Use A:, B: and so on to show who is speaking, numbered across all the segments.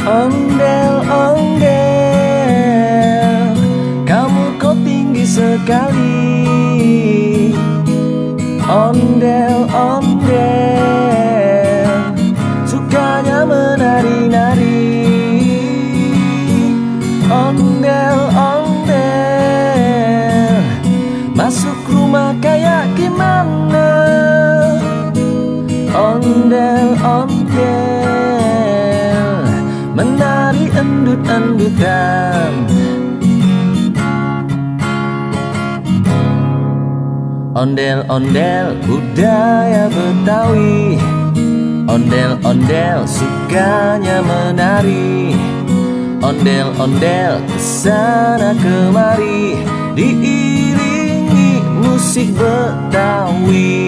A: Ondel-ondel, kamu kok tinggi sekali. Ondel-ondel, sukanya menari-nari. Ondel-ondel, masuk rumah kayak gimana? Ondel-ondel, menari endut-endutan. Ondel-ondel, budaya Betawi. Ondel-ondel, sukanya menari. Ondel-ondel, kesana kemari, diiringi musik Betawi.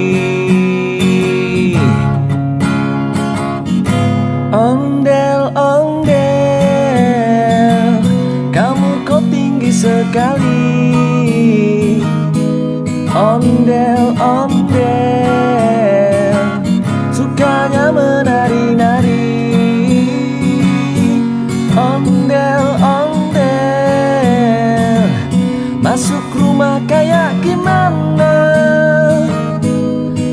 A: Ondel-ondel, kamu kok tinggi sekali. Ondel-ondel, sukanya menari-nari. Ondel-ondel, masuk rumah kayak gimana?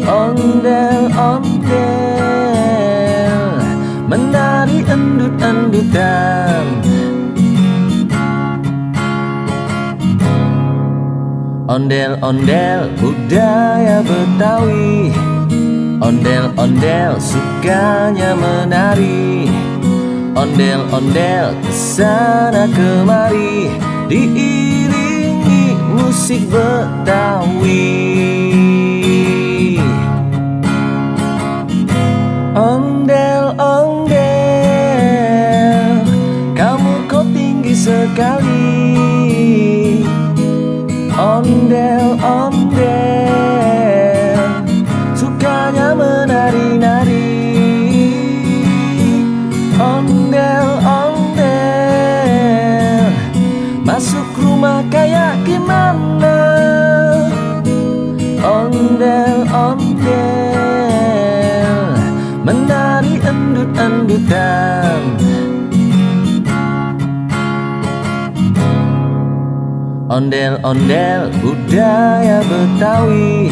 A: Ondel-ondel, menari endut-endutan. Ondel-ondel, budaya Betawi. Ondel-ondel, sukanya menari. Ondel-ondel, kesana kemari, diiringi musik Betawi. Ondel-ondel, kamu kok tinggi sekali. Ondel-ondel, sukanya menari-nari. Ondel-ondel, masuk rumah kayak gimana? Ondel-ondel, menari endut-endutan. Ondel-ondel, budaya Betawi.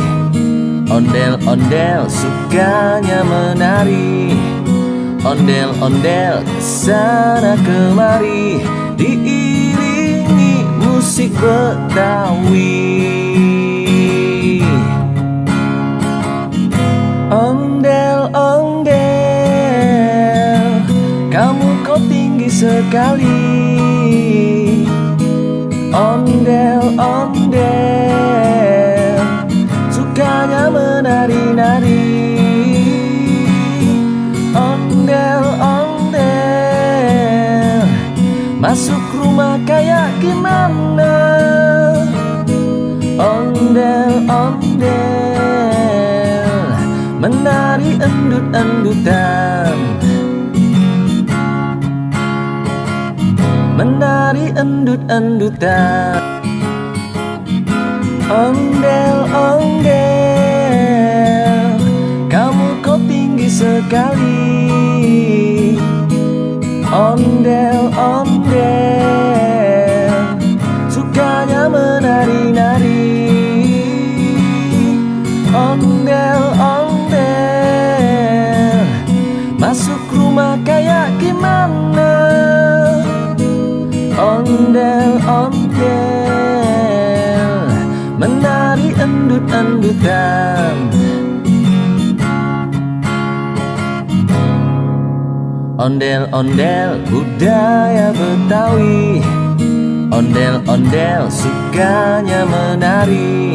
A: Ondel-ondel, sukanya menari. Ondel-ondel, kesana kemari, diiringi musik Betawi. Ondel-ondel, kamu kok tinggi sekali. Ondel-ondel, sukanya menari-nari. Ondel-ondel, masuk rumah kayak gimana? Ondel-ondel, menari endut-endutan. Menari endut-endutan. Ondel-ondel, kamu kok tinggi sekali. Ondel-ondel, sukanya menari-nari. Ondel-ondel, masuk rumah kayak gimana? Ondel-ondel, menari endut-endutan. Ondel-ondel, budaya Betawi. Ondel-ondel, sukanya menari.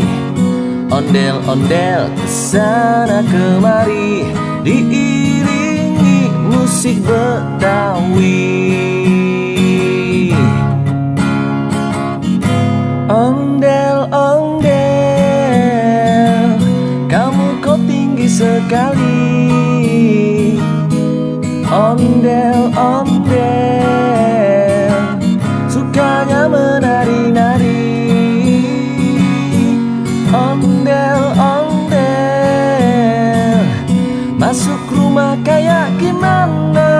A: Ondel-ondel, kesana kemari, diiringi musik Betawi. Ondel-ondel, kamu kok tinggi sekali. Ondel-ondel, sukanya menari-nari. Ondel-ondel, masuk rumah kayak gimana?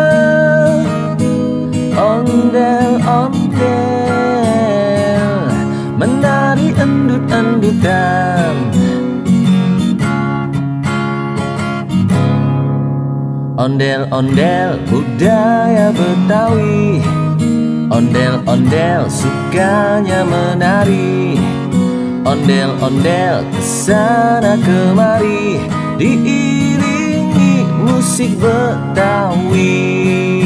A: dangdutan. Ondel-ondel budaya Betawi, ondel-ondel sukanya menari, ondel-ondel kesana kemari, diiringi musik Betawi.